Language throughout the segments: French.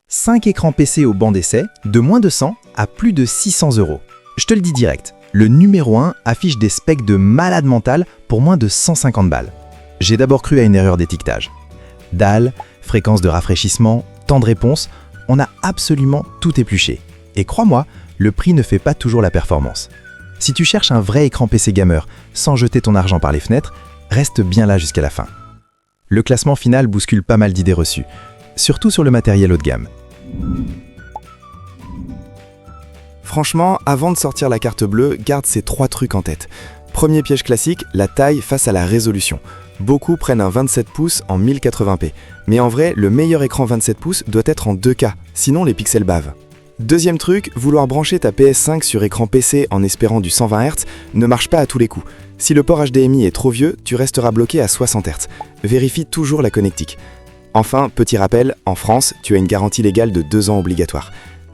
5 écrans PC au banc d'essai, de moins de 100 à plus de 600 €. Je te le dis direct, le numéro 1 affiche des specs de malade mental pour moins de 150 balles. J'ai d'abord cru à une erreur d'étiquetage. Dalle, fréquence de rafraîchissement, temps de réponse, on a absolument tout épluché. Et crois-moi, le prix ne fait pas toujours la performance. Si tu cherches un vrai écran PC gamer sans jeter ton argent par les fenêtres, reste bien là jusqu'à la fin. Le classement final bouscule pas mal d'idées reçues, surtout sur le matériel haut de gamme. Franchement, avant de sortir la carte bleue, garde ces 3 trucs en tête. Premier piège classique, la taille face à la résolution. Beaucoup prennent un 27 pouces en 1080p, mais en vrai, le meilleur écran 27 pouces doit être en 2K, sinon les pixels bavent. Deuxième truc, vouloir brancher ta PS5 sur écran PC en espérant du 120 Hz ne marche pas à tous les coups. Si le port HDMI est trop vieux, tu resteras bloqué à 60 Hz. Vérifie toujours la connectique. Enfin, petit rappel, en France, tu as une garantie légale de 2 ans obligatoire.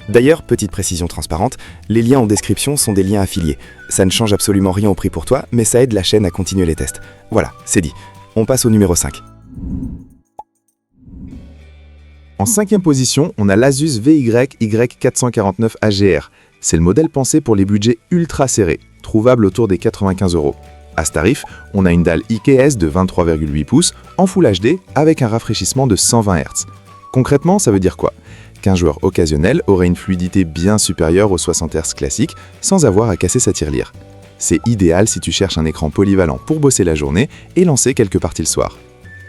D'ailleurs, petite précision transparente, les liens en description sont des liens affiliés. Ça ne change absolument rien au prix pour toi, mais ça aide la chaîne à continuer les tests. Voilà, c'est dit. On passe au numéro 5. En 5e position, on a l'Asus VYY449 AGR. C'est le modèle pensé pour les budgets ultra serrés, trouvable autour des 95 €. À ce tarif, on a une dalle IPS de 23,8 pouces en Full HD avec un rafraîchissement de 120 Hz. Concrètement, ça veut dire quoi? Qu'un joueur occasionnel aurait une fluidité bien supérieure aux 60 Hz classiques sans avoir à casser sa tirelire. C'est idéal si tu cherches un écran polyvalent pour bosser la journée et lancer quelques parties le soir.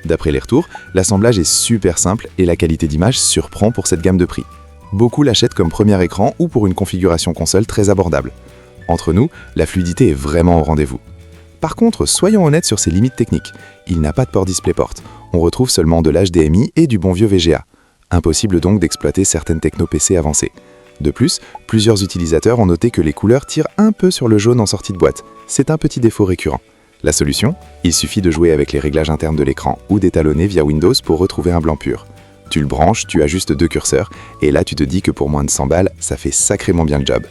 D'après les retours, l'assemblage est super simple et la qualité d'image surprend pour cette gamme de prix. Beaucoup l'achètent comme premier écran ou pour une configuration console très abordable. Entre nous, la fluidité est vraiment au rendez-vous. Par contre, soyons honnêtes sur ses limites techniques. Il n'a pas de port DisplayPort. On retrouve seulement de l'HDMI et du bon vieux VGA. Impossible donc d'exploiter certaines techno PC avancées. De plus, plusieurs utilisateurs ont noté que les couleurs tirent un peu sur le jaune en sortie de boîte. C'est un petit défaut récurrent. La solution? Il suffit de jouer avec les réglages internes de l'écran ou d'étalonner via Windows pour retrouver un blanc pur. Tu le branches, tu ajustes 2 curseurs, et là tu te dis que pour moins de 100 balles, ça fait sacrément bien le job.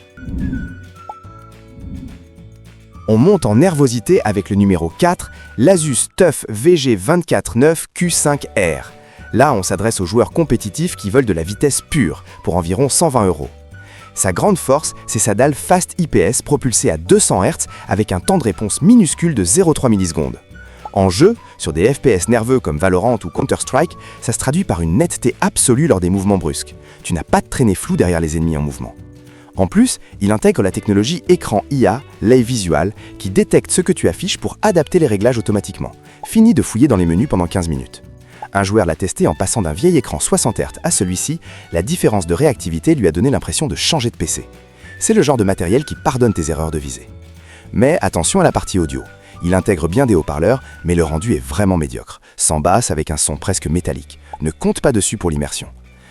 On monte en nervosité avec le numéro 4, l'Asus TUF VG249 Q5R. Là, on s'adresse aux joueurs compétitifs qui veulent de la vitesse pure, pour environ 120 €. Sa grande force, c'est sa dalle Fast IPS propulsée à 200 Hz avec un temps de réponse minuscule de 0,3 millisecondes. En jeu, sur des FPS nerveux comme Valorant ou Counter-Strike, ça se traduit par une netteté absolue lors des mouvements brusques. Tu n'as pas de traînée floue derrière les ennemis en mouvement. En plus, il intègre la technologie écran IA, Live Visual, qui détecte ce que tu affiches pour adapter les réglages automatiquement. Fini de fouiller dans les menus pendant 15 minutes. Un joueur l'a testé en passant d'un vieil écran 60 Hz à celui-ci, la différence de réactivité lui a donné l'impression de changer de PC. C'est le genre de matériel qui pardonne tes erreurs de visée. Mais attention à la partie audio. Il intègre bien des haut-parleurs, mais le rendu est vraiment médiocre, sans basse avec un son presque métallique. Ne compte pas dessus pour l'immersion.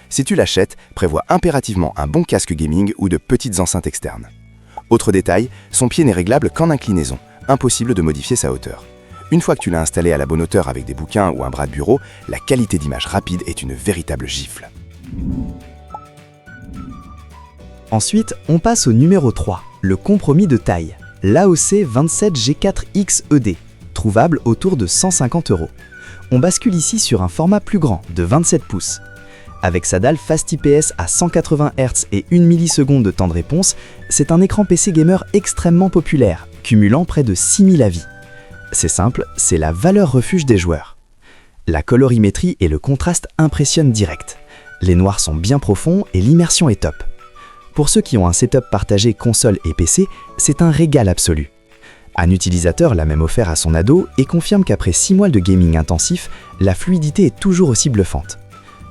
Si tu l'achètes, prévois impérativement un bon casque gaming ou de petites enceintes externes. Autre détail, son pied n'est réglable qu'en inclinaison, impossible de modifier sa hauteur. Une fois que tu l'as installé à la bonne hauteur avec des bouquins ou un bras de bureau, la qualité d'image rapide est une véritable gifle. Ensuite, on passe au numéro 3, le compromis de taille, l'AOC 27G4X ED, trouvable autour de 150 €. On bascule ici sur un format plus grand, de 27 pouces. Avec sa dalle Fast IPS à 180 Hz et 1 milliseconde de temps de réponse, c'est un écran PC gamer extrêmement populaire, cumulant près de 6000 avis. C'est simple, c'est la valeur refuge des joueurs. La colorimétrie et le contraste impressionnent direct. Les noirs sont bien profonds et l'immersion est top. Pour ceux qui ont un setup partagé console et PC, c'est un régal absolu. Un utilisateur l'a même offert à son ado et confirme qu'après 6 mois de gaming intensif, la fluidité est toujours aussi bluffante.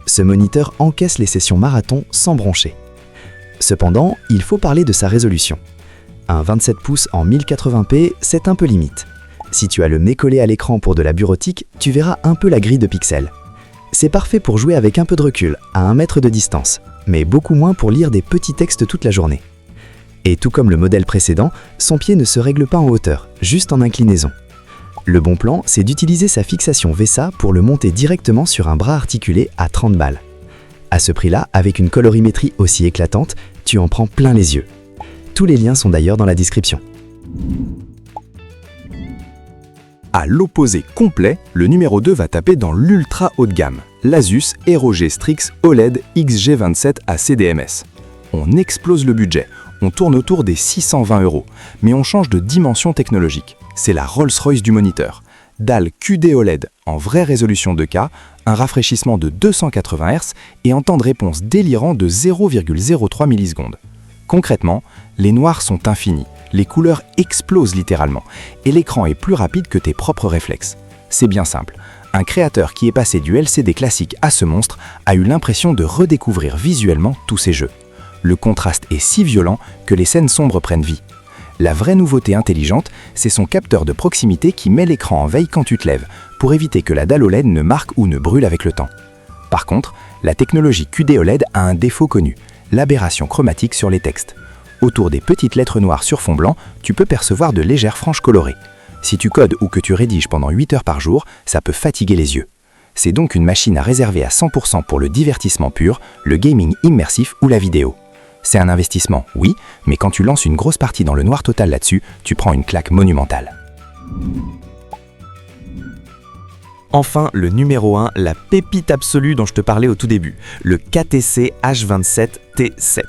Ce moniteur encaisse les sessions marathon sans broncher. Cependant, il faut parler de sa résolution. Un 27 pouces en 1080p, c'est un peu limite. Si tu as le nez collé à l'écran pour de la bureautique, tu verras un peu la grille de pixels. C'est parfait pour jouer avec un peu de recul, à 1 mètre de distance, mais beaucoup moins pour lire des petits textes toute la journée. Et tout comme le modèle précédent, son pied ne se règle pas en hauteur, juste en inclinaison. Le bon plan, c'est d'utiliser sa fixation VESA pour le monter directement sur un bras articulé à 30 balles. À ce prix-là, avec une colorimétrie aussi éclatante, tu en prends plein les yeux. Tous les liens sont d'ailleurs dans la description. À l'opposé complet, le numéro 2 va taper dans l'ultra haut de gamme. l'Asus ROG Strix OLED XG27 à CDMS. On explose le budget, on tourne autour des 620 €, mais on change de dimension technologique. C'est la Rolls-Royce du moniteur. Dalle QD OLED en vraie résolution 2K, un rafraîchissement de 280 Hz et un temps de réponse délirant de 0,03 millisecondes. Concrètement, les noirs sont infinis, les couleurs explosent littéralement, et l'écran est plus rapide que tes propres réflexes. C'est bien simple. Un créateur qui est passé du LCD classique à ce monstre a eu l'impression de redécouvrir visuellement tous ces jeux. Le contraste est si violent que les scènes sombres prennent vie. La vraie nouveauté intelligente, c'est son capteur de proximité qui met l'écran en veille quand tu te lèves, pour éviter que la dalle OLED ne marque ou ne brûle avec le temps. Par contre, la technologie QD OLED a un défaut connu, l'aberration chromatique sur les textes. Autour des petites lettres noires sur fond blanc, tu peux percevoir de légères franges colorées. Si tu codes ou que tu rédiges pendant 8 heures par jour, ça peut fatiguer les yeux. C'est donc une machine à réserver à 100% pour le divertissement pur, le gaming immersif ou la vidéo. C'est un investissement, oui, mais quand tu lances une grosse partie dans le noir total là-dessus, tu prends une claque monumentale. Enfin, le numéro 1, la pépite absolue dont je te parlais au tout début, le KTC H27T7.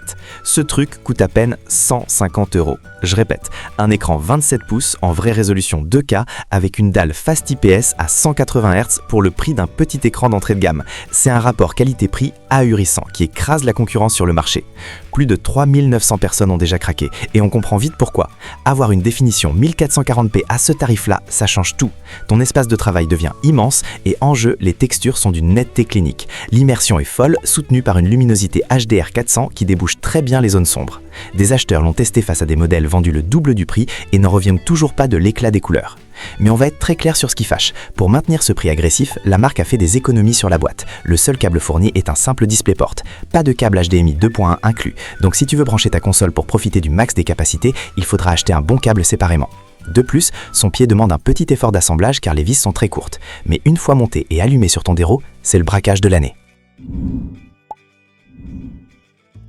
Ce truc coûte à peine 150 €. Je répète, un écran 27 pouces en vraie résolution 2K avec une dalle Fast IPS à 180 Hz pour le prix d'un petit écran d'entrée de gamme. C'est un rapport qualité-prix ahurissant qui écrase la concurrence sur le marché. Plus de 3900 personnes ont déjà craqué et on comprend vite pourquoi. Avoir une définition 1440p à ce tarif-là, ça change tout. Ton espace de travail devient immense et en jeu, les textures sont d'une netteté clinique. L'immersion est folle, soutenue par une luminosité HDR 400 qui débouche très bien les zones sombres. Des acheteurs l'ont testé face à des modèles vendus le double du prix et n'en reviennent toujours pas de l'éclat des couleurs. Mais on va être très clair sur ce qui fâche. Pour maintenir ce prix agressif, la marque a fait des économies sur la boîte. Le seul câble fourni est un simple DisplayPort. Pas de câble HDMI 2.1 inclus. Donc si tu veux brancher ta console pour profiter du max des capacités, il faudra acheter un bon câble séparément. De plus, son pied demande un petit effort d'assemblage car les vis sont très courtes. Mais une fois monté et allumé sur ton déro, c'est le braquage de l'année.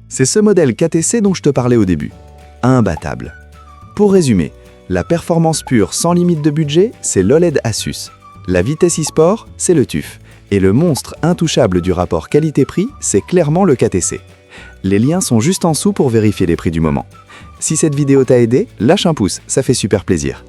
C'est ce modèle KTC dont je te parlais au début. Imbattable. Pour résumer, la performance pure sans limite de budget, c'est l'OLED Asus. La vitesse e-sport, c'est le TUF. Et le monstre intouchable du rapport qualité-prix, c'est clairement le KTC. Les liens sont juste en dessous pour vérifier les prix du moment. Si cette vidéo t'a aidé, lâche un pouce, ça fait super plaisir.